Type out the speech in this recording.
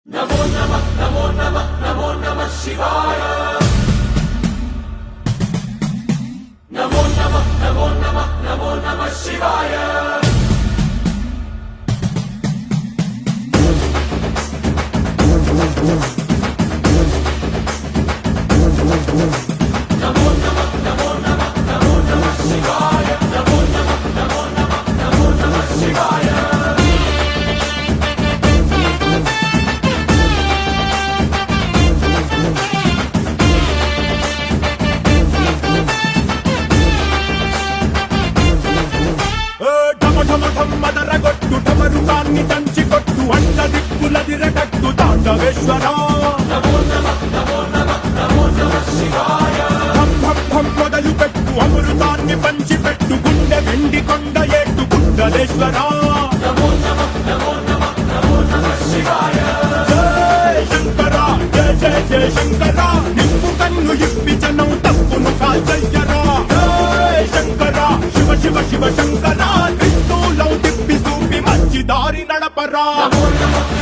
नमो नमः नमो नमः नमो नमः शिवाय नमो नमः नमो नमः नमो नमः शिवाय नमो नमः नमो नमः नमो नमः शिवाय नमो नमः नमो नमः नमो नमः शिवाय మదరగొట్టు డమరుకాన్ని దంచి కొట్టు అంట దిక్కులదిరగట్టు తాండవేశ్వర नमो नमः नमो नमः नमो नमः शिवाय ధం ధం ధం మొదలు పెట్టు అమృతాన్ని పంచి పెట్టు గుండె వెండి కొండ ఏట్టు కుండలేశ్వర नमो नमः नमो नमः नमो नमः शिवाय జయ శంకర జయ జయ జయ శంకర నిప్పు కన్ను ఇప్పి జనం తప్పును కాల్చయ్యరా జయ శంకర శివ శివ శివ శంకర త్రిశూలం తిప్పి చూపి మంచి దారి నడపరా नमो नमः